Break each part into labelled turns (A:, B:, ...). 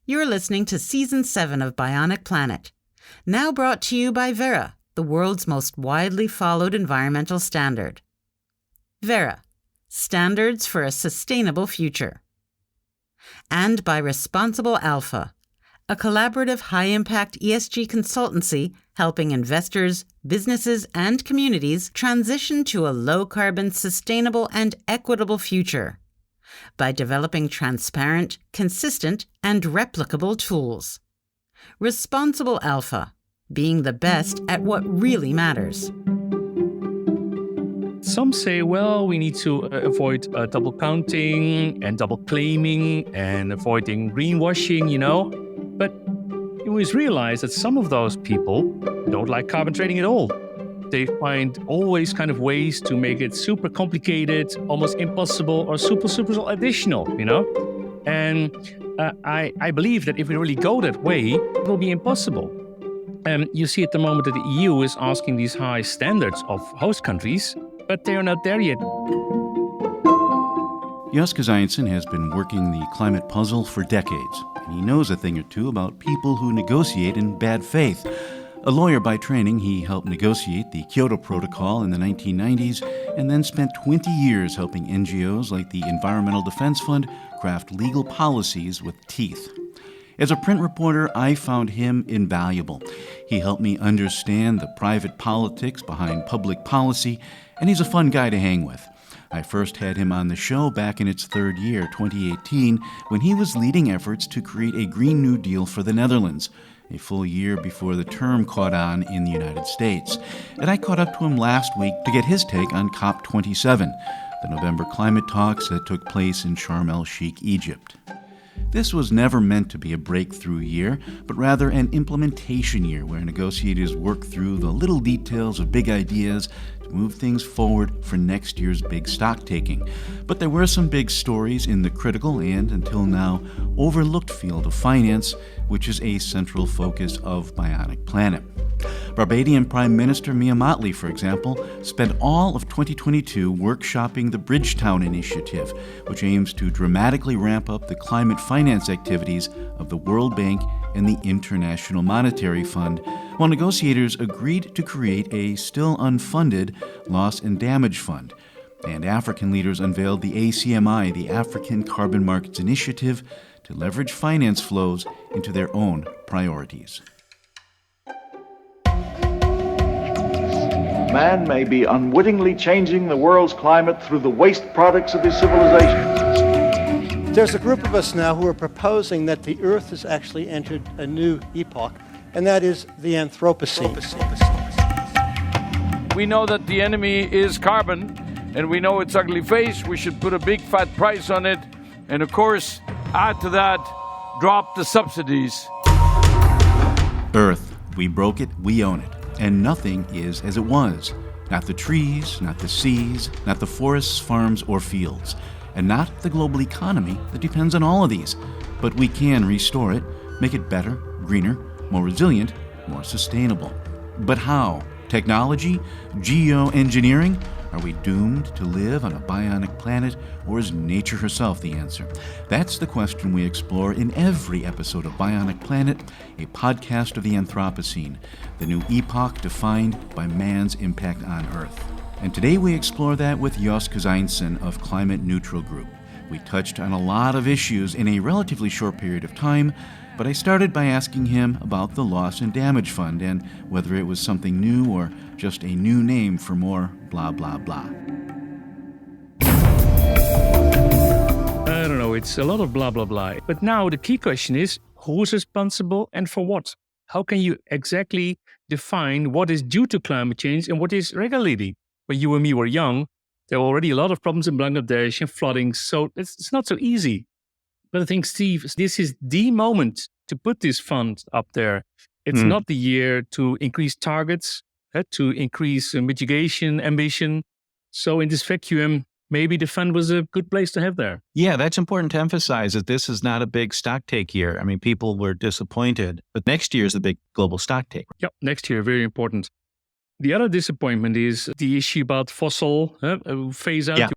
A: You're listening to Season 7 of Bionic Planet, now brought to you by Verra, the world's most widely followed environmental standard. Verra, standards for a sustainable future. And by Responsible Alpha, a collaborative high-impact ESG consultancy helping investors, businesses, and communities transition to a low-carbon, sustainable, and equitable future by developing transparent, consistent, and replicable tools. Responsible Alpha, being the best at what really matters.
B: Some say, well, we need to avoid double counting and double claiming and avoiding greenwashing, But you always realize that some of those people don't like carbon trading at all. They find always kind of ways to make it super complicated, almost impossible, or super additional, And I believe that if we really go that way, it will be impossible. And you see at the moment that the EU is asking these high standards of host countries, but they are not there yet.
C: JosCozPostCOP2022 has been working the climate puzzle for decades, and he knows a thing or two about people who negotiate in bad faith. A lawyer by training, he helped negotiate the Kyoto Protocol in the 1990s and then spent 20 years helping NGOs like the Environmental Defense Fund craft legal policies with teeth. As a print reporter, I found him invaluable. He helped me understand the private politics behind public policy, and he's a fun guy to hang with. I first had him on the show back in its third year, 2018, when he was leading efforts to create a Green New Deal for the Netherlands, a full year before the term caught on in the United States. And I caught up to him last week to get his take on COP27, the November climate talks that took place in Sharm el-Sheikh, Egypt. This was never meant to be a breakthrough year, but rather an implementation year where negotiators work through the little details of big ideas to move things forward for next year's big stock-taking. But there were some big stories in the critical and, until now, overlooked field of finance, which is a central focus of Bionic Planet. Barbadian Prime Minister Mia Mottley, for example, spent all of 2022 workshopping the Bridgetown Initiative, which aims to dramatically ramp up the climate finance activities of the World Bank and the International Monetary Fund, while negotiators agreed to create a still unfunded loss and damage fund. And African leaders unveiled the ACMI, the African Carbon Markets Initiative, to leverage finance flows into their own priorities.
D: Man may be unwittingly changing the world's climate through the waste products of his civilization.
E: There's a group of us now who are proposing that the Earth has actually entered a new epoch, and that is the Anthropocene.
F: We know that the enemy is carbon, and we know its ugly face. We should put a big fat price on it, and of course, add to that, drop the subsidies.
C: Earth, we broke it, we own it. And nothing is as it was. Not the trees, not the seas, not the forests, farms, or fields. And not the global economy that depends on all of these. But we can restore it, make it better, greener, more resilient, more sustainable. But how? Technology? Geoengineering? Are we doomed to live on a bionic planet, or is nature herself the answer? That's the question we explore in every episode of Bionic Planet, a podcast of the Anthropocene, the new epoch defined by man's impact on Earth. And today we explore that with JosCozPostCOP2022 of Climate Neutral Group. We touched on a lot of issues in a relatively short period of time, but I started by asking him about the Loss and Damage Fund and whether it was something new or just a new name for more blah, blah, blah.
B: I don't know, it's a lot of blah, blah, blah. But now the key question is, who's responsible and for what? How can you exactly define what is due to climate change and what is regulating? When you and me were young, there were already a lot of problems in Bangladesh and flooding, so it's not so easy. But I think, Steve, this is the moment to put this fund up there. It's not the year to increase targets, to increase mitigation ambition. So in this vacuum, maybe the fund was a good place to have there.
G: Yeah, that's important to emphasize that this is not a big stock take year. I mean, people were disappointed, but next year is the big global stock take.
B: Yep, next year, very important. The other disappointment is the issue about fossil phase out.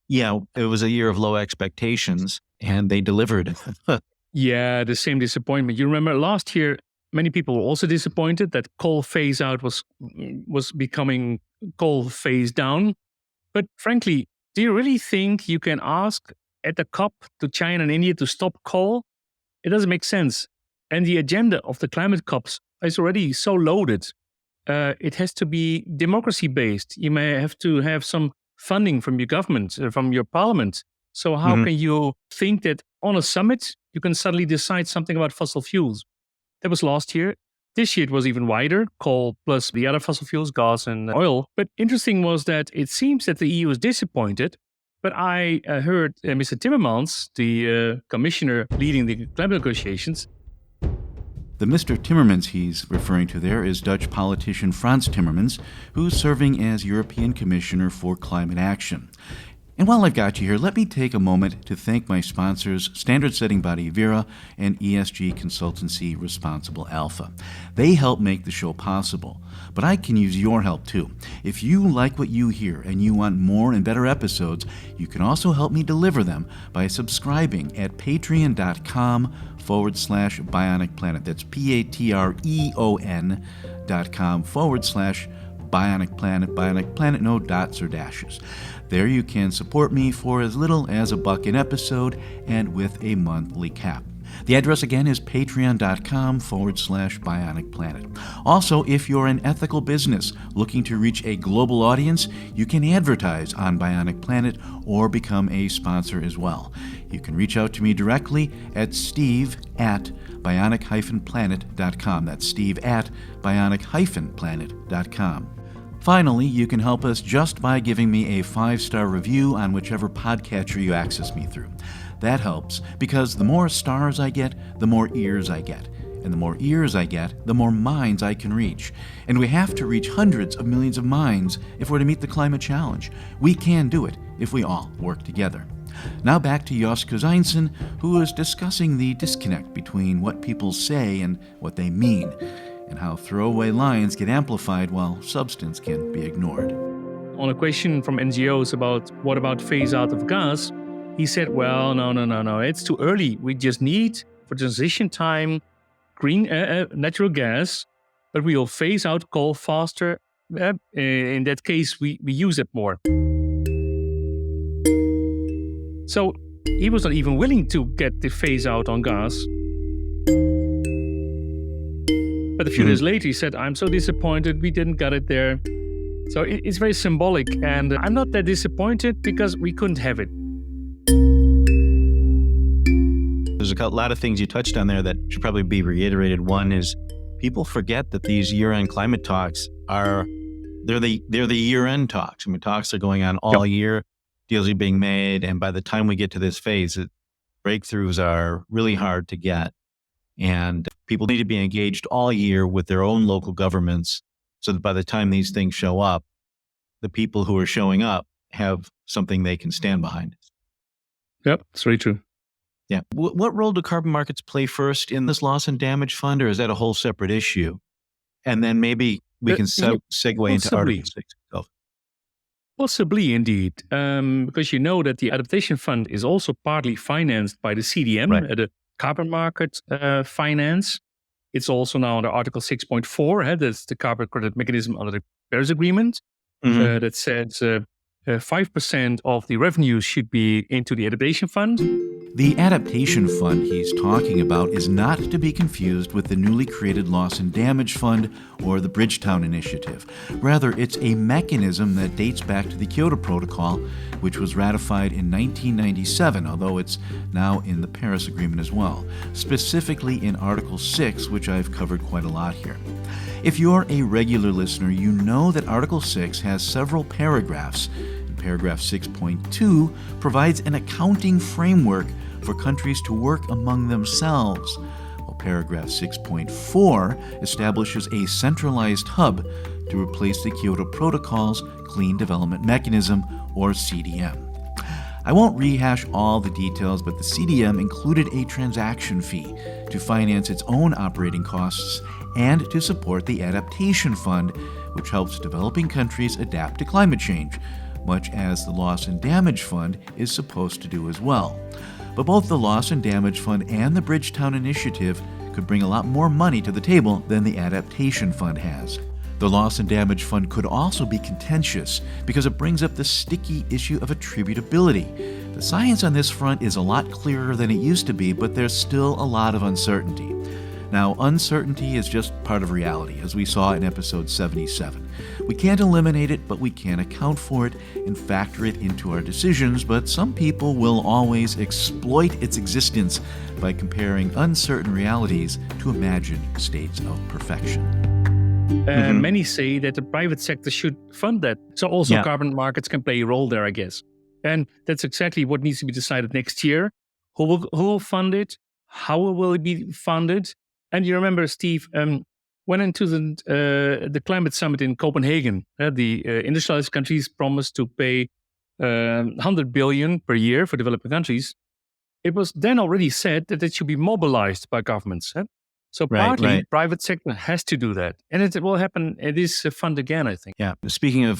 G: Yeah, it was a year of low expectations, and they delivered.
B: Yeah, the same disappointment. You remember last year, many people were also disappointed that coal phase out was becoming coal phase down. But frankly, do you really think you can ask at the COP to China and India to stop coal? It doesn't make sense. And the agenda of the climate COPs is already so loaded. It has to be democracy based. You may have to have some funding from your government, from your parliament. So how can you think that on a summit, you can suddenly decide something about fossil fuels? That was last year. This year it was even wider, coal plus the other fossil fuels, gas and oil. But interesting was that it seems that the EU is disappointed. But I heard Mr. Timmermans, the commissioner leading the climate negotiations.
C: The Mr. Timmermans he's referring to there is Dutch politician Frans Timmermans, who's serving as European Commissioner for Climate Action. And while I've got you here, let me take a moment to thank my sponsors, standard-setting body Verra and ESG consultancy Responsible Alpha. They help make the show possible, but I can use your help too. If you like what you hear and you want more and better episodes, you can also help me deliver them by subscribing at patreon.com/Bionic Planet. That's patreon.com/Bionic Planet. Bionic Planet, no dots or dashes. There you can support me for as little as $1 an episode and with a monthly cap. The address again is patreon.com/Bionic Planet. Also, if you're an ethical business looking to reach a global audience, you can advertise on Bionic Planet or become a sponsor as well. You can reach out to me directly at steve@bionic-planet.com. That's steve@bionic-planet.com. Finally, you can help us just by giving me a 5-star review on whichever podcatcher you access me through. That helps because the more stars I get, the more ears I get. And the more ears I get, the more minds I can reach. And we have to reach hundreds of millions of minds if we're to meet the climate challenge. We can do it if we all work together. Now back to JosCozPostCOP2022, who is discussing the disconnect between what people say and what they mean, and how throwaway lines get amplified while substance can be ignored.
B: On a question from NGOs about what about phase out of gas, he said, well, no, it's too early. We just need, for transition time, green natural gas, but we will phase out coal faster. In that case, we use it more. So he was not even willing to get the phase out on gas. But a few days later, he said, I'm so disappointed we didn't get it there. So it's very symbolic. And I'm not that disappointed because we couldn't have it.
G: There's a lot of things you touched on there that should probably be reiterated. One is people forget that these year-end climate talks they're the year-end talks. I mean, talks are going on all year, deals are being made. And by the time we get to this phase, breakthroughs are really hard to get. And people need to be engaged all year with their own local governments so that by the time these things show up, the people who are showing up have something they can stand behind.
B: Yep, it's very true.
G: Yeah. What role do carbon markets play first in this loss and damage fund, or is that a whole separate issue? And then maybe we can segue into Article 6 itself.
B: Possibly, indeed. Because you know that the Adaptation Fund is also partly financed by the CDM, the carbon market finance. It's also now under Article 6.4, that's the carbon credit mechanism under the Paris Agreement, that says 5% of the revenues should be into the Adaptation Fund.
C: The Adaptation Fund he's talking about is not to be confused with the newly created Loss and Damage Fund or the Bridgetown Initiative. Rather, it's a mechanism that dates back to the Kyoto Protocol, which was ratified in 1997, although it's now in the Paris Agreement as well, specifically in Article 6, which I've covered quite a lot here. If you're a regular listener, you know that Article 6 has several paragraphs. Paragraph 6.2 provides an accounting framework for countries to work among themselves, while paragraph 6.4 establishes a centralized hub to replace the Kyoto Protocol's Clean Development Mechanism, or CDM. I won't rehash all the details, but the CDM included a transaction fee to finance its own operating costs and to support the Adaptation Fund, which helps developing countries adapt to climate change, much as the Loss and Damage Fund is supposed to do as well. But both the Loss and Damage Fund and the Bridgetown Initiative could bring a lot more money to the table than the Adaptation Fund has. The Loss and Damage Fund could also be contentious because it brings up the sticky issue of attributability. The science on this front is a lot clearer than it used to be, but there's still a lot of uncertainty. Now, uncertainty is just part of reality, as we saw in episode 77. We can't eliminate it, but we can account for it and factor it into our decisions, but some people will always exploit its existence by comparing uncertain realities to imagined states of perfection.
B: Many say that the private sector should fund that. So also carbon markets can play a role there, I guess. And that's exactly what needs to be decided next year. Who will fund it? How will it be funded? And you remember, Steve, when into the climate summit in Copenhagen, the industrialized countries promised to pay 100 billion per year for developing countries. It was then already said that it should be mobilized by governments. So partly, private sector has to do that. And it will happen at this fund again, I think.
G: Yeah. Speaking of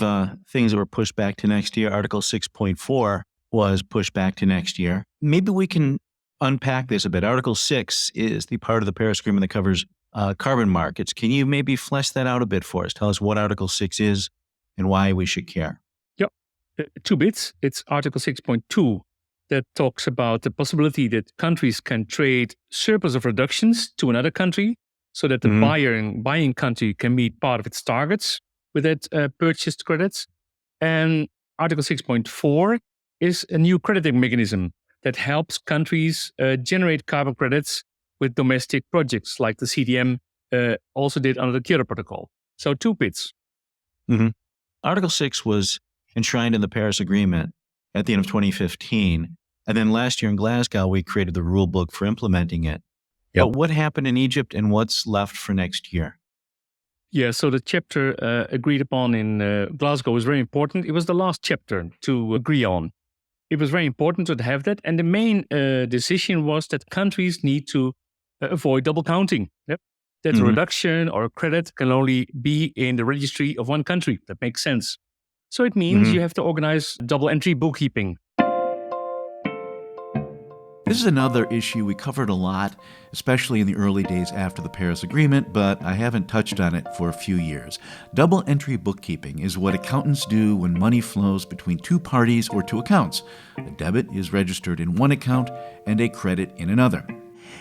G: things that were pushed back to next year, Article 6.4 was pushed back to next year. Maybe we can unpack this a bit. Article 6 is the part of the Paris Agreement that covers carbon markets. Can you maybe flesh that out a bit for us? Tell us what Article 6 is and why we should care.
B: Yep. 2 bits. It's Article 6.2 that talks about the possibility that countries can trade surplus of reductions to another country so that the buying country can meet part of its targets with that purchased credits. And Article 6.4 is a new crediting mechanism that helps countries generate carbon credits with domestic projects like the CDM also did under the Kyoto Protocol. So 2 bits.
G: Article 6 was enshrined in the Paris Agreement at the end of 2015. And then last year in Glasgow, we created the rule book for implementing it. But what happened in Egypt and what's left for next year?
B: Yeah, so the chapter agreed upon in Glasgow was very important. It was the last chapter to agree on. It was very important to have that. And the main decision was that countries need to avoid double counting. That a reduction or a credit can only be in the registry of one country. That makes sense. So it means you have to organize double entry bookkeeping.
C: This is another issue we covered a lot, especially in the early days after the Paris Agreement, but I haven't touched on it for a few years. Double entry bookkeeping is what accountants do when money flows between 2 parties or 2 accounts. A debit is registered in one account and a credit in another.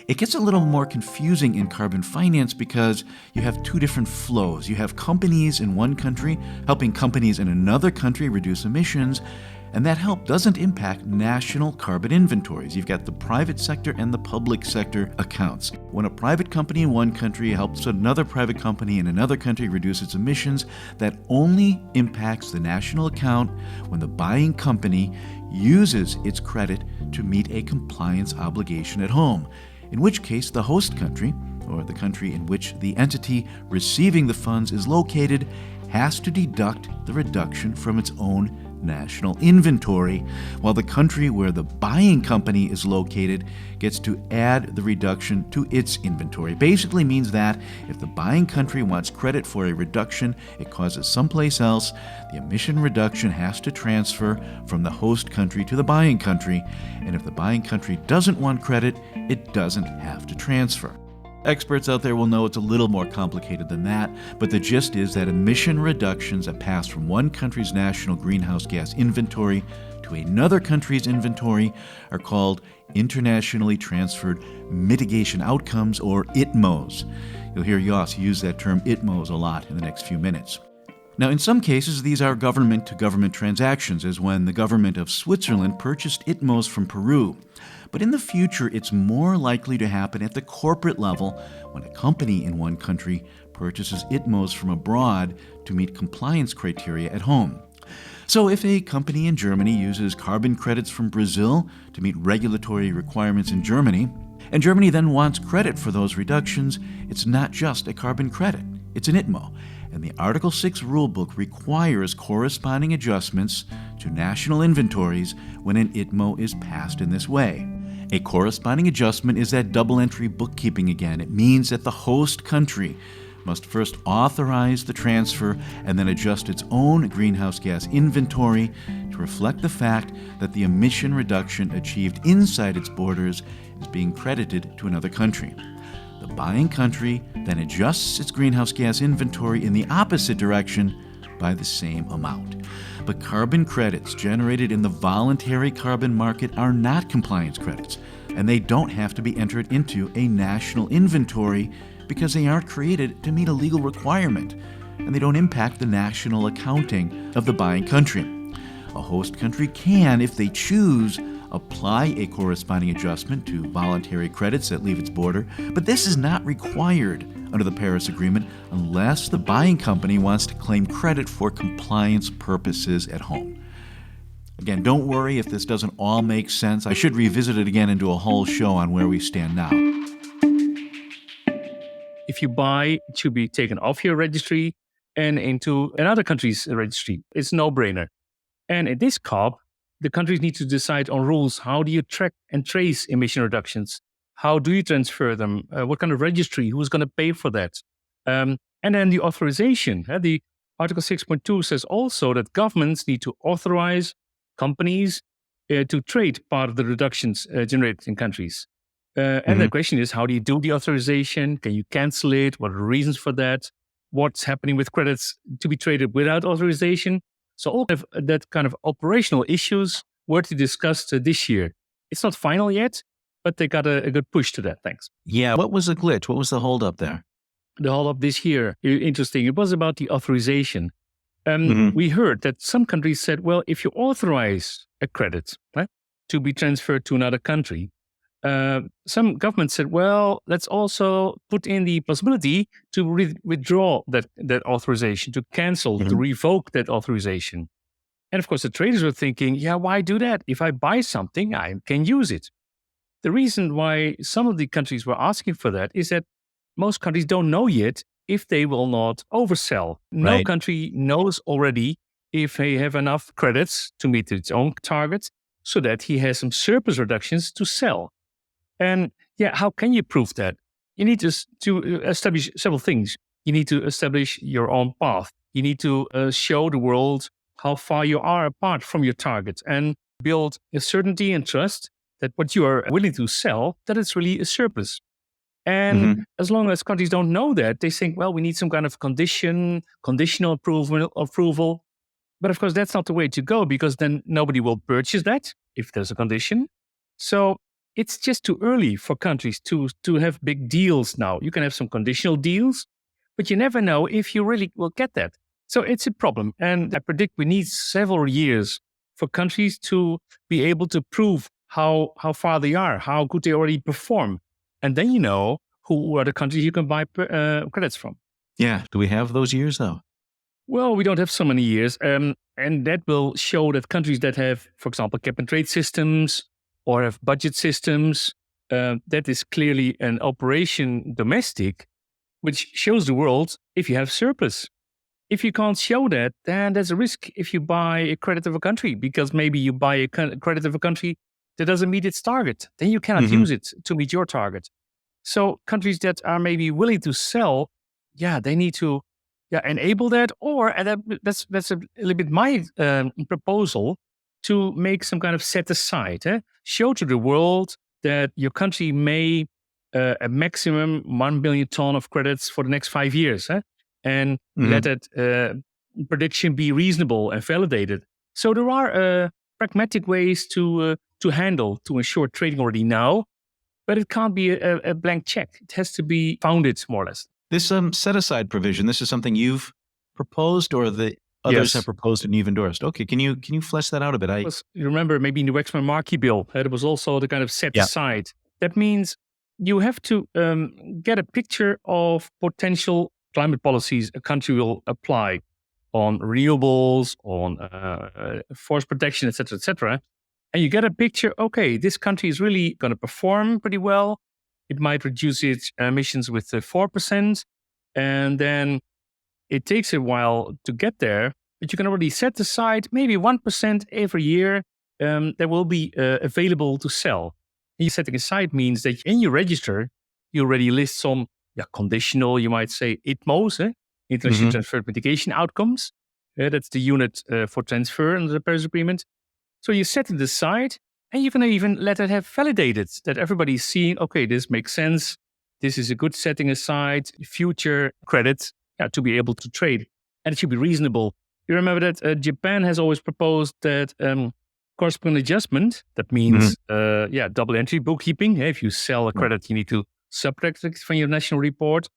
C: It gets a little more confusing in carbon finance because you have 2 different flows. You have companies in one country helping companies in another country reduce emissions, and that help doesn't impact national carbon inventories. You've got the private sector and the public sector accounts. When a private company in one country helps another private company in another country reduce its emissions, that only impacts the national account when the buying company uses its credit to meet a compliance obligation at home, in which case the host country, or the country in which the entity receiving the funds is located, has to deduct the reduction from its own national inventory, while the country where the buying company is located gets to add the reduction to its inventory. Basically means that if the buying country wants credit for a reduction it causes someplace else, the emission reduction has to transfer from the host country to the buying country, and if the buying country doesn't want credit, it doesn't have to transfer. Experts out there will know it's a little more complicated than that, but the gist is that emission reductions that pass from one country's national greenhouse gas inventory to another country's inventory are called internationally transferred mitigation outcomes, or ITMOs. You'll hear Jos use that term ITMOs a lot in the next few minutes. Now, in some cases, these are government-to-government transactions, as when the government of Switzerland purchased ITMOs from Peru. But in the future, it's more likely to happen at the corporate level when a company in one country purchases ITMOs from abroad to meet compliance criteria at home. So if a company in Germany uses carbon credits from Brazil to meet regulatory requirements in Germany, and Germany then wants credit for those reductions, it's not just a carbon credit, it's an ITMO. And the Article 6 rulebook requires corresponding adjustments to national inventories when an ITMO is passed in this way. A corresponding adjustment is that double entry bookkeeping again. It means that the host country must first authorize the transfer and then adjust its own greenhouse gas inventory to reflect the fact that the emission reduction achieved inside its borders is being credited to another country. The buying country then adjusts its greenhouse gas inventory in the opposite direction by the same amount. But carbon credits generated in the voluntary carbon market are not compliance credits, and they don't have to be entered into a national inventory because they aren't created to meet a legal requirement, and they don't impact the national accounting of the buying country. A host country can, if they choose, apply a corresponding adjustment to voluntary credits that leave its border, but this is not required under the Paris Agreement unless the buying company wants to claim credit for compliance purposes at home. Again, don't worry if this doesn't all make sense. I should revisit it again and do a whole show on where we stand now.
B: If you buy, it should be taken off your registry and into another country's registry. It's a no-brainer. And in this COP, the countries need to decide on rules. How do you track and trace emission reductions? How do you transfer them? What kind of registry? Who's going to pay for that? And then the authorization. The Article 6.2 says also that governments need to authorize companies to trade part of the reductions generated in countries. And the question is, how do you do the authorization? Can you cancel it? What are the reasons for that? What's happening with credits to be traded without authorization? So all of that kind of operational issues were to be discussed this year. It's not final yet, but they got a good push to that. Thanks.
G: Yeah. What was the glitch? What was the holdup there?
B: The holdup this year, interesting. It was about the authorization. We heard that some countries said, well, if you authorize a credit to be transferred to another country, some governments said, well, let's also put in the possibility to withdraw that authorization, to cancel, to revoke that authorization. And of course, the traders were thinking, yeah, why do that? If I buy something, I can use it. The reason why some of the countries were asking for that is that most countries don't know yet if they will not oversell. No country knows already if they have enough credits to meet its own targets so that he has some surplus reductions to sell. And yeah, how can you prove that? You need to establish several things. You need to establish your own path. You need to show the world how far you are apart from your target and build a certainty and trust that what you are willing to sell, that it's really a surplus. And as long as countries don't know that, they think, well, we need some kind of conditional approval. But of course, that's not the way to go because then nobody will purchase that if there's a condition. So it's just too early for countries to have big deals now. You can have some conditional deals, but you never know if you really will get that. So it's a problem. And I predict we need several years for countries to be able to prove how far they are, how good they already perform. And then you know who are the countries you can buy credits from.
G: Yeah. Do we have those years, though?
B: Well, we don't have so many years. And that will show that countries that have, for example, cap and trade systems or have budget systems, that is clearly an operation domestic, which shows the world if you have surplus. If you can't show that, then there's a risk if you buy a credit of a country, because maybe you buy a credit of a country that doesn't meet its target. Then you cannot use it to meet your target. So countries that are maybe willing to sell, they need to enable that, and that's a little bit my proposal, to make some kind of set aside. Show to the world that your country may a maximum 1 billion ton of credits for the next 5 years, and let that prediction be reasonable and validated. So there are pragmatic ways to ensure trading already now, but it can't be a blank check. It has to be founded more or less.
G: This set-aside provision, this is something you've proposed or the others have proposed and you've endorsed. Okay, can you flesh that out a bit?
B: You remember maybe in the Waxman-Markey bill, there was also the kind of set-aside. That means you have to get a picture of potential climate policies a country will apply on renewables, on forest protection, et cetera, and you get a picture, okay, this country is really going to perform pretty well. It might reduce its emissions with 4%, and then it takes a while to get there, but you can already set aside maybe 1% every year that will be available to sell. And setting aside means that in your register, you already list some conditional, you might say, ITMOs, International Transfer Mitigation Outcomes. That's the unit for transfer under the Paris Agreement. So you set it aside, and you can even let it have validated that everybody's seeing, okay, this makes sense. This is a good setting aside future credits to be able to trade. And it should be reasonable. You remember that Japan has always proposed that corresponding adjustment, that means double entry bookkeeping. If you sell a credit, you need to subtract it from your national report.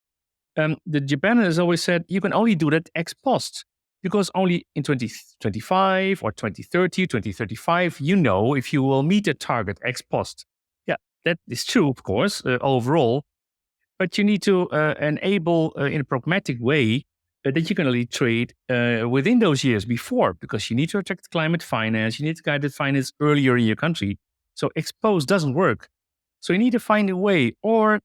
B: The Japan has always said you can only do that ex post, because only in 2025 or 2030, 2035, you know if you will meet the target ex post. Yeah, that is true, of course, overall. But you need to enable in a pragmatic way that you can only trade within those years before, because you need to attract climate finance, you need to guide the finance earlier in your country. So ex post doesn't work. So you need to find a way, or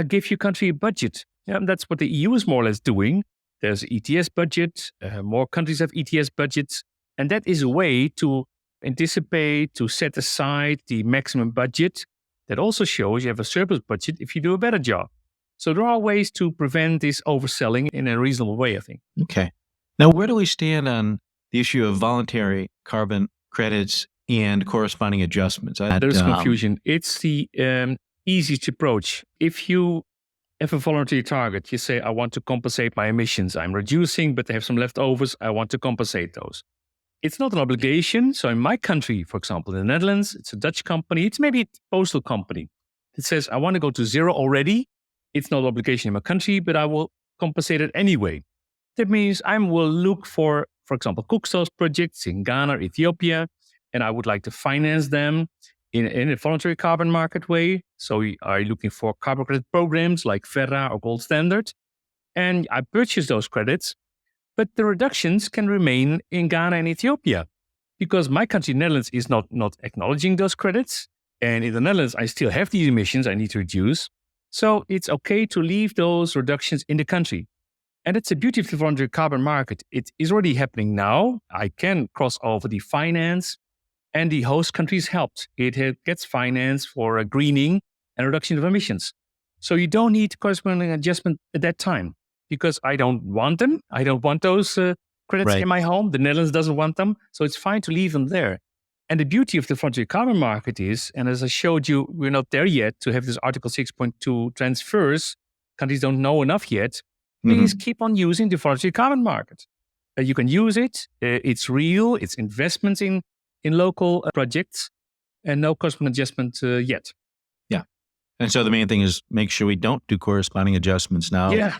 B: give your country a budget. That's what the EU is more or less doing. There's an ETS budget. More countries have ETS budgets. And that is a way to anticipate, to set aside the maximum budget. That also shows you have a surplus budget if you do a better job. So there are ways to prevent this overselling in a reasonable way, I think.
G: Okay. Now, where do we stand on the issue of voluntary carbon credits and corresponding adjustments?
B: There's confusion. It's the easiest approach. If you have a voluntary target, you say, I want to compensate my emissions. I'm reducing, but I have some leftovers. I want to compensate those. It's not an obligation. So in my country, for example, in the Netherlands, it's a Dutch company. It's maybe a postal company. It says, I want to go to zero already. It's not an obligation in my country, but I will compensate it anyway. That means I will look for example, cookstove projects in Ghana, Ethiopia, and I would like to finance them in a voluntary carbon market way. So we are looking for carbon credit programs like Verra or Gold Standard. And I purchase those credits, but the reductions can remain in Ghana and Ethiopia because my country, Netherlands, is not acknowledging those credits. And in the Netherlands, I still have these emissions I need to reduce. So it's okay to leave those reductions in the country. And it's a beauty of the voluntary carbon market. It is already happening now. I can cross over the finance, and the host countries helped. It gets finance for a greening and reduction of emissions. So you don't need corresponding adjustment at that time because I don't want them. I don't want those credits in my home. The Netherlands doesn't want them. So it's fine to leave them there. And the beauty of the voluntary carbon market is, and as I showed you, we're not there yet to have this Article 6.2 transfers. Countries don't know enough yet. Please keep on using the voluntary carbon market. You can use it. It's real. It's investments in local projects and no corresponding adjustment yet.
G: Yeah. And so the main thing is make sure we don't do corresponding adjustments now.
B: Yeah,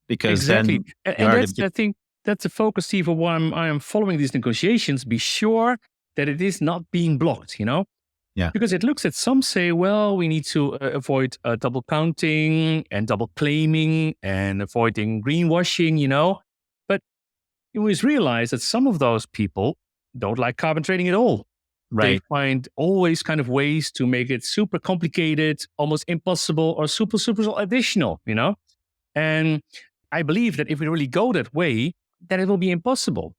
G: because
B: exactly.
G: then
B: and that's, I think that's the focus, Steve, of why I am following these negotiations. Be sure that it is not being blocked,
G: Yeah.
B: Because it looks at some say, well, we need to avoid double counting and double claiming and avoiding greenwashing, But you always realize that some of those people don't like carbon trading at all.
G: Right.
B: They find always kind of ways to make it super complicated, almost impossible, or super additional, And I believe that if we really go that way, then it will be impossible.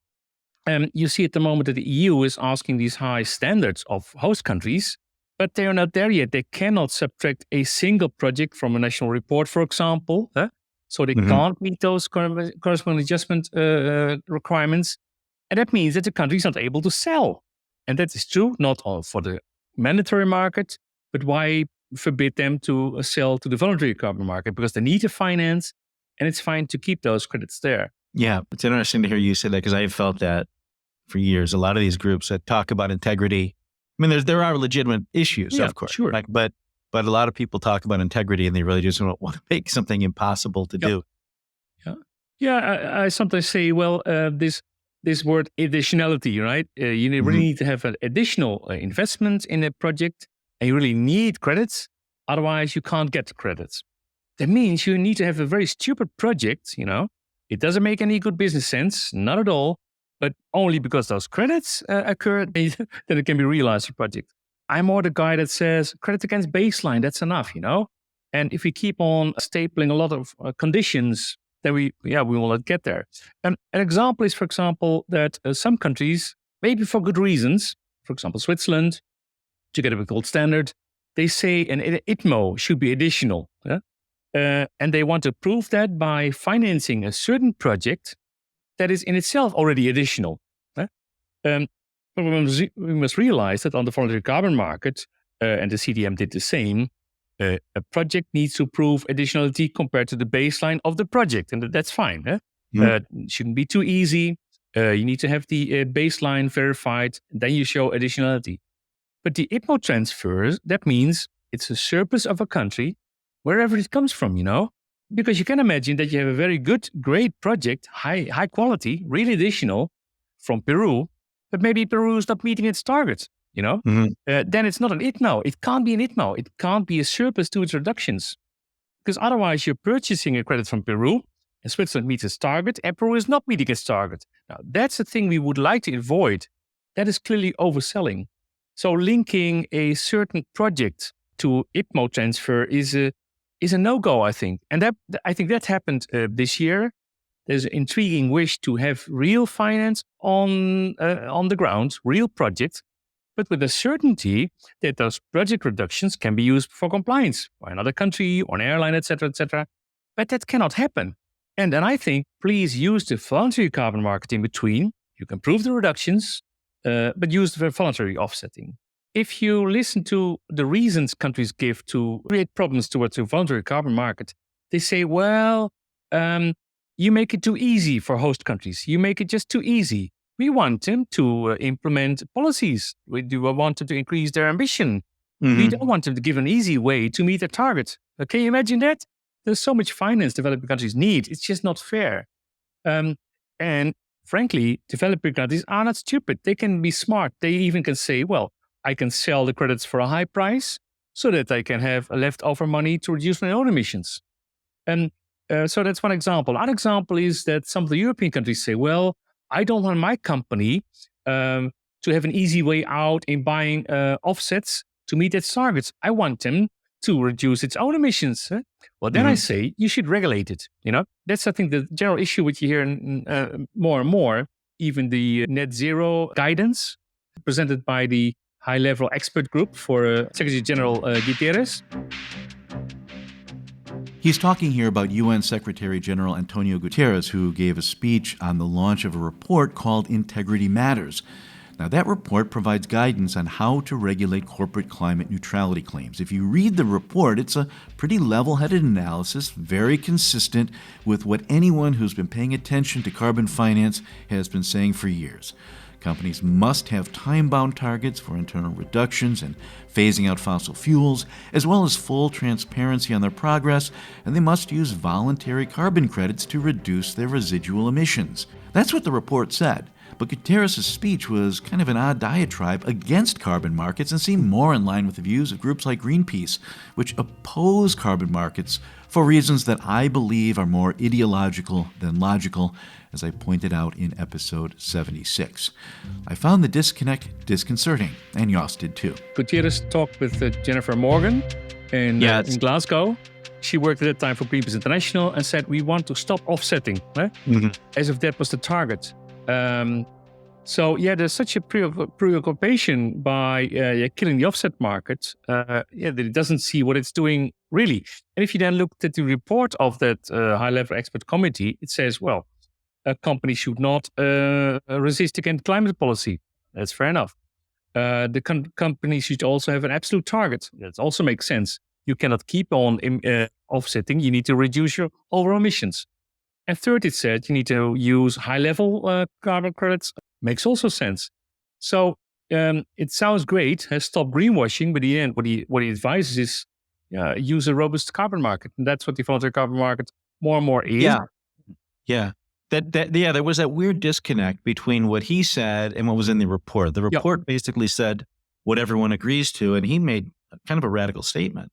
B: You see at the moment that the EU is asking these high standards of host countries, but they are not there yet. They cannot subtract a single project from a national report, for example. So they can't meet those corresponding adjustment requirements. And that means that the country is not able to sell. And that is true, not all for the mandatory market, but why forbid them to sell to the voluntary carbon market? Because they need to finance, and it's fine to keep those credits there.
G: Yeah, it's interesting to hear you say that because I've felt that for years. A lot of these groups that talk about integrity, I mean, there are legitimate issues, of course.
B: Sure.
G: But a lot of people talk about integrity and they really just don't want to make something impossible to do.
B: Yeah, I sometimes say, well, this word additionality, right? You really need to have an additional investment in a project, and you really need credits. Otherwise, you can't get credits. That means you need to have a very stupid project, It doesn't make any good business sense, not at all, but only because those credits occur, then it can be realized, the project. I'm more the guy that says credit against baseline, that's enough, And if we keep on stapling a lot of conditions, then we will not get there. An example is, for example, that some countries, maybe for good reasons, for example, Switzerland, together with Gold Standard, they say an ITMO should be additional. And they want to prove that by financing a certain project that is in itself already additional. But we must realize that on the voluntary carbon market, and the CDM did the same, a project needs to prove additionality compared to the baseline of the project, and that's fine. It shouldn't be too easy. You need to have the baseline verified, then you show additionality. But the IPMO transfers, that means it's a surplus of a country, wherever it comes from, Because you can imagine that you have a very good, great project, high quality, really additional, from Peru, but maybe Peru is not meeting its targets, then it's not an ITMO. It can't be an ITMO. It can't be a surplus to its reductions. Because otherwise you're purchasing a credit from Peru, and Switzerland meets its target, and Peru is not meeting its target. Now, that's the thing we would like to avoid. That is clearly overselling. So linking a certain project to IPMO transfer is a no-go, I think. And I think that happened this year. There's an intriguing wish to have real finance on the ground, real projects, but with the certainty that those project reductions can be used for compliance by another country or an airline, etc., etc. But that cannot happen. And then I think, please use the voluntary carbon market in between. You can prove the reductions, but use the voluntary offsetting. If you listen to the reasons countries give to create problems towards the voluntary carbon market, they say, you make it too easy for host countries. You make it just too easy. We want them to implement policies. We do want them to increase their ambition. We don't want them to give an easy way to meet their target. Can you imagine that? There's so much finance developing countries need. It's just not fair. And frankly, developing countries are not stupid. They can be smart. They even can say, I can sell the credits for a high price so that I can have leftover money to reduce my own emissions. So that's one example. Another example is that some of the European countries say, I don't want my company to have an easy way out in buying offsets to meet its targets. I want them to reduce its own emissions. Then I say you should regulate it. That's, I think, the general issue which you hear more and more. Even the net zero guidance presented by the high-level expert group for Secretary General Guterres.
C: He's talking here about UN Secretary General Antonio Guterres, who gave a speech on the launch of a report called Integrity Matters. Now, that report provides guidance on how to regulate corporate climate neutrality claims. If you read the report, it's a pretty level-headed analysis, very consistent with what anyone who's been paying attention to carbon finance has been saying for years. Companies must have time-bound targets for internal reductions and phasing out fossil fuels, as well as full transparency on their progress, and they must use voluntary carbon credits to reduce their residual emissions. That's what the report said. But Guterres' speech was kind of an odd diatribe against carbon markets and seemed more in line with the views of groups like Greenpeace, which oppose carbon markets for reasons that I believe are more ideological than logical, as I pointed out in episode 76. I found the disconnect disconcerting, and Jos did too.
B: Guterres talked with Jennifer Morgan in Glasgow. She worked at that time for Greenpeace International and said, we want to stop offsetting, as if that was the target. So there's such a preoccupation by killing the offset market that it doesn't see what it's doing really. And if you then look at the report of that high-level expert committee, it says, a company should not resist against climate policy. That's fair enough. The company should also have an absolute target. That also makes sense. You cannot keep on offsetting. You need to reduce your overall emissions. And third, it said you need to use high-level carbon credits. Makes also sense. So it sounds great, has stopped greenwashing, but in the end, what he advises is use a robust carbon market. And that's what the voluntary carbon market more and more is.
G: Yeah. There was that weird disconnect between what he said and what was in the report. The report basically said what everyone agrees to, and he made kind of a radical statement.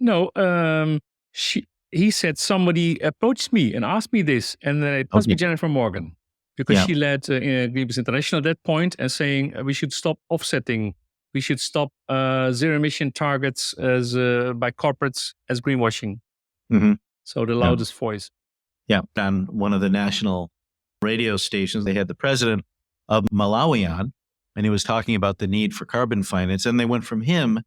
B: No, he said somebody approached me and asked me this, and then it must be Jennifer Morgan, because she led Greenpeace International at that point and saying we should stop offsetting. We should stop zero emission targets as by corporates as greenwashing. So the loudest voice.
G: Yeah, on one of the national radio stations, they had the president of Malawi on, and he was talking about the need for carbon finance. And they went from him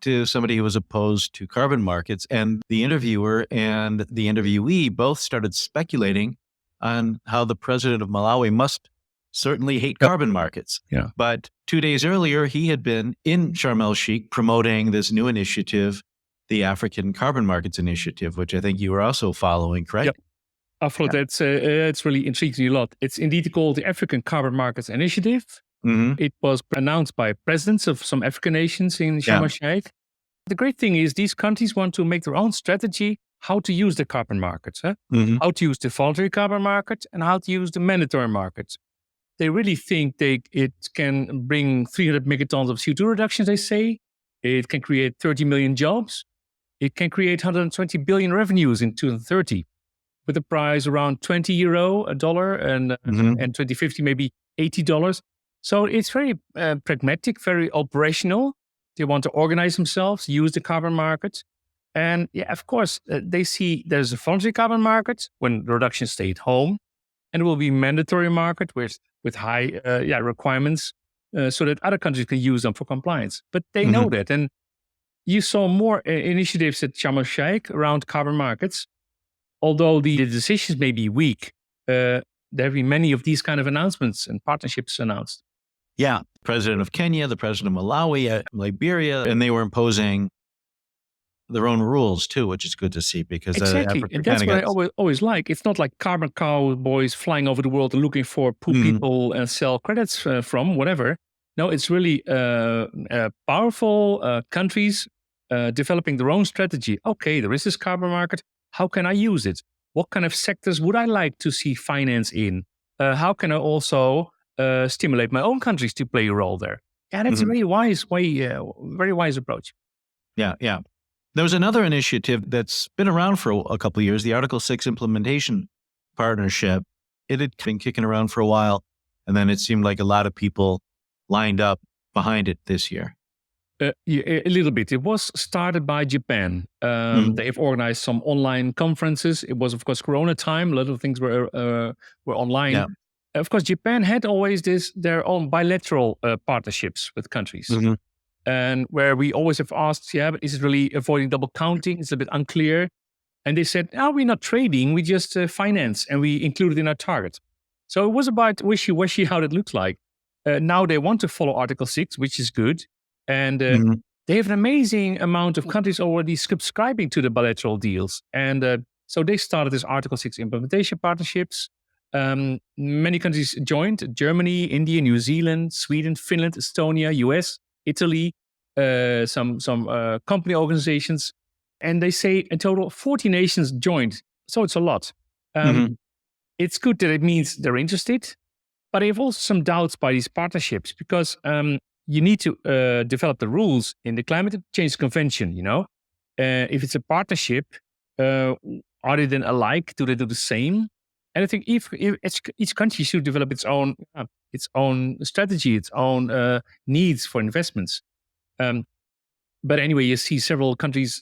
G: to somebody who was opposed to carbon markets, and the interviewer and the interviewee both started speculating on how the president of Malawi must certainly hate carbon markets.
B: Yeah.
G: But 2 days earlier, he had been in Sharm el-Sheikh promoting this new initiative, the African Carbon Markets Initiative, which I think you were also following, correct?
B: Yep. I thought it's really intrigues me a lot. It's indeed called the African Carbon Markets Initiative.
G: Mm-hmm.
B: It was announced by presidents of some African nations in Sharm el-Sheikh. The great thing is these countries want to make their own strategy how to use the carbon markets,
G: Mm-hmm.
B: how to use the voluntary carbon market and how to use the mandatory markets. They really think it can bring 300 megatons of CO2 reductions, they say. It can create 30 million jobs. It can create 120 billion revenues in 2030 with a price around €20 a dollar and 2050 maybe $80. So it's very pragmatic, very operational. They want to organize themselves, use the carbon market. And yeah, of course, they see there's a voluntary carbon market when the reductions stay at home. And it will be a mandatory market with high requirements so that other countries can use them for compliance. But they know that. And you saw more initiatives at Sharm el-Sheikh around carbon markets. Although the decisions may be weak, there have been many of these kind of announcements and partnerships announced.
G: Yeah, president of Kenya, the president of Malawi, Liberia, and they were imposing their own rules too, which is good to see because
B: exactly, and that's what I always like. It's not like carbon cowboys flying over the world and looking for poor people and sell credits from whatever. No, it's really powerful countries developing their own strategy. Okay, there is this carbon market. How can I use it? What kind of sectors would I like to see finance in? How can I also stimulate my own countries to play a role there? Yeah, that's a very wise very wise approach.
G: Yeah, yeah. There was another initiative that's been around for a couple of years, the Article 6 Implementation Partnership. It had been kicking around for a while, and then it seemed like a lot of people lined up behind it this year.
B: A little bit. It was started by Japan. They've organized some online conferences. It was, of course, Corona time. A lot of things were online. Yeah. Of course, Japan had always their own bilateral partnerships with countries. And where we always have asked, but is it really avoiding double counting? It's a bit unclear. And they said, we're not trading. We just finance and we include it in our target. So it was about wishy-washy how that looks like. Now they want to follow Article 6, which is good. And they have an amazing amount of countries already subscribing to the bilateral deals. And so they started this Article 6 implementation partnerships. Many countries joined: Germany, India, New Zealand, Sweden, Finland, Estonia, US, Italy, some company organizations. And they say in total 40 nations joined. So it's a lot. It's good that it means they're interested. But I have also some doubts by these partnerships because you need to develop the rules in the Climate Change Convention, If it's a partnership, are they then alike? Do they do the same? And I think if each country should develop its own strategy, its own needs for investments. But anyway, you see several countries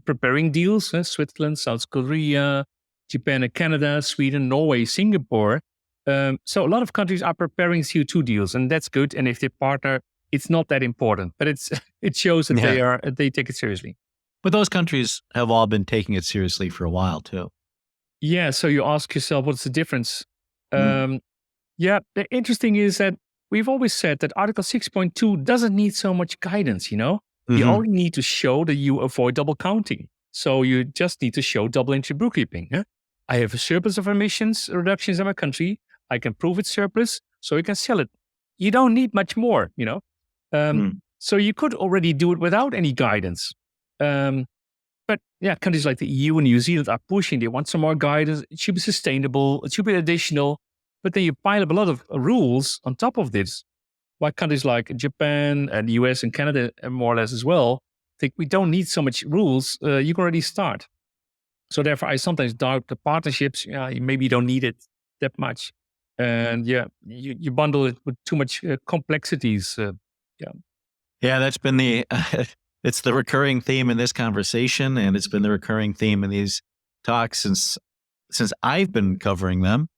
B: preparing deals, Switzerland, South Korea, Japan and Canada, Sweden, Norway, Singapore. So a lot of countries are preparing CO2 deals, and that's good. And if they partner, it's not that important, but it shows that they take it seriously.
G: But those countries have all been taking it seriously for a while too.
B: Yeah, so you ask yourself, what's the difference? The interesting is that we've always said that Article 6.2 doesn't need so much guidance, You only need to show that you avoid double counting. So you just need to show double entry bookkeeping. I have a surplus of emissions reductions in my country. I can prove it's surplus, so you can sell it. You don't need much more, So you could already do it without any guidance. But countries like the EU and New Zealand are pushing. They want some more guidance. It should be sustainable. It should be additional. But then you pile up a lot of rules on top of this. While countries like Japan and the US and Canada, more or less as well, think we don't need so much rules. You can already start. So therefore, I sometimes doubt the partnerships. Maybe you don't need it that much. And you bundle it with too much complexities.
G: Yeah, that's been it's the recurring theme in this conversation, and it's been the recurring theme in these talks since I've been covering them,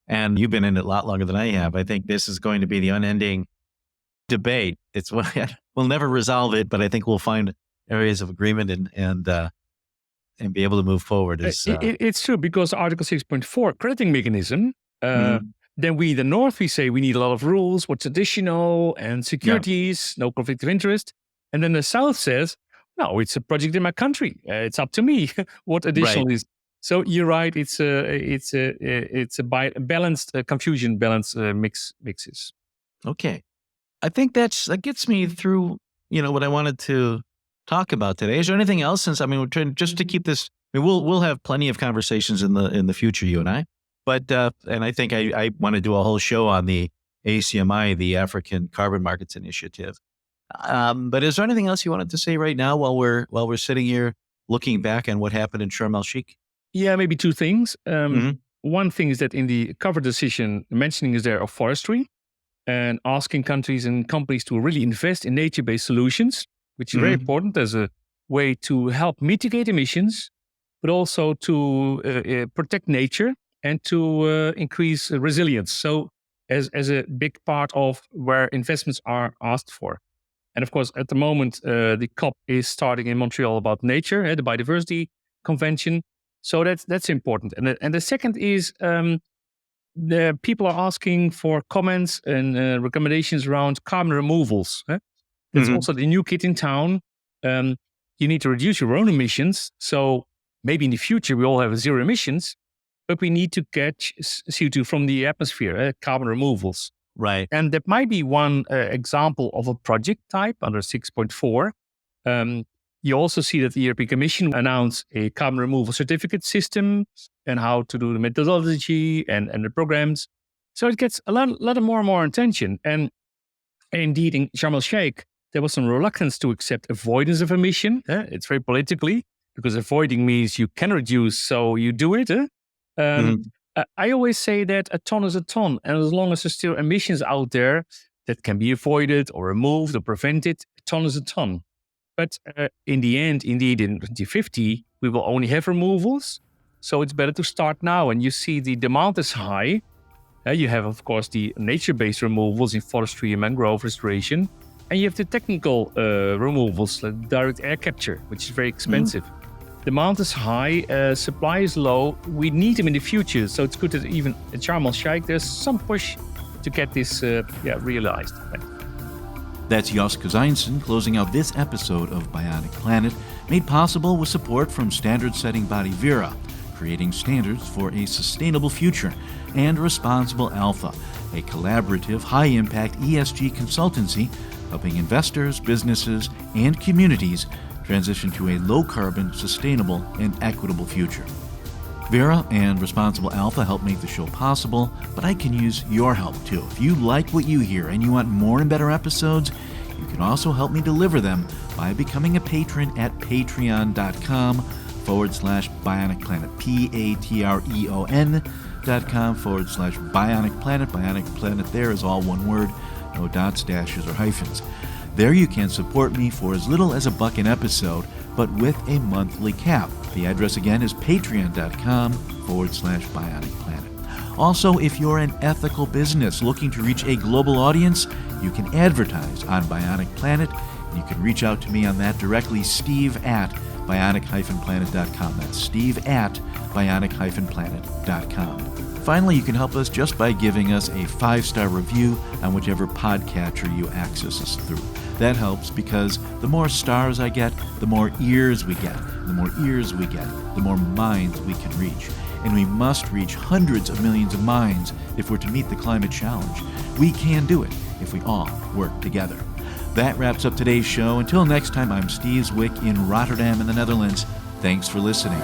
G: and you've been in it a lot longer than I have. I think this is going to be the unending debate. We'll never resolve it, but I think we'll find areas of agreement and be able to move forward.
B: It's true, because Article 6.4 crediting mechanism, then we in the North, we say we need a lot of rules, what's additional and securities, no conflict of interest. And then the South says, no, it's a project in my country. It's up to me what additional is. So you're right. It's a balanced confusion, balanced mixes.
G: Okay, I think that gets me through. What I wanted to talk about today. Is there anything else? Since we're trying just to keep this. We'll have plenty of conversations in the future, you and I. But and I think I want to do a whole show on the ACMI, the African Carbon Markets Initiative. But is there anything else you wanted to say right now while we're sitting here looking back on what happened in Sharm el-Sheikh?
B: Yeah, maybe two things. One thing is that in the cover decision, mentioning is there of forestry and asking countries and companies to really invest in nature-based solutions, which is very important as a way to help mitigate emissions, but also to protect nature and to increase resilience. So as a big part of where investments are asked for. And of course, at the moment, the COP is starting in Montreal about nature, the Biodiversity Convention. So that's important. And the second is the people are asking for comments and recommendations around carbon removals. That's also the new kid in town. You need to reduce your own emissions. So maybe in the future, we all have zero emissions, but we need to catch CO2 from the atmosphere, carbon removals.
G: Right.
B: And that might be one example of a project type under 6.4. You also see that the European Commission announced a carbon removal certificate system and how to do the methodology and the programs. So it gets a lot more and more attention. And indeed, in Sharm el-Sheikh, there was some reluctance to accept avoidance of emission. It's very politically, because avoiding means you can reduce, so you do it. I always say that a ton is a ton. And as long as there's still emissions out there that can be avoided or removed or prevented, a ton is a ton. But in the end, indeed, in 2050, we will only have removals. So it's better to start now. And you see the demand is high. You have, of course, the nature-based removals in forestry and mangrove restoration. And you have the technical removals, like direct air capture, which is very expensive. Demand is high, supply is low. We need them in the future. So it's good that even at Sharm el-Sheikh, there's some push to get this realized.
C: That's Jos Kozijnsen closing out this episode of Bionic Planet, made possible with support from standard-setting body Vera, creating standards for a sustainable future, and Responsible Alpha, a collaborative, high-impact ESG consultancy helping investors, businesses, and communities transition to a low-carbon, sustainable, and equitable future. Vera and Responsible Alpha help make the show possible, but I can use your help too. If you like what you hear and you want more and better episodes, you can also help me deliver them by becoming a patron at patreon.com/Bionic Planet, patreon.com/Bionic Planet. Bionic Planet there is all one word, no dots, dashes, or hyphens. There you can support me for as little as $1 an episode, but with a monthly cap. The address again is patreon.com/Bionic Planet. Also, if you're an ethical business looking to reach a global audience, you can advertise on Bionic Planet. You can reach out to me on that directly, steve@bionic-planet.com. That's steve@bionic-planet.com. Finally, you can help us just by giving us a 5-star review on whichever podcatcher you access us through. That helps because the more stars I get, the more ears we get. The more ears we get, the more minds we can reach. And we must reach hundreds of millions of minds if we're to meet the climate challenge. We can do it if we all work together. That wraps up today's show. Until next time, I'm Steve Zwick in Rotterdam in the Netherlands. Thanks for listening.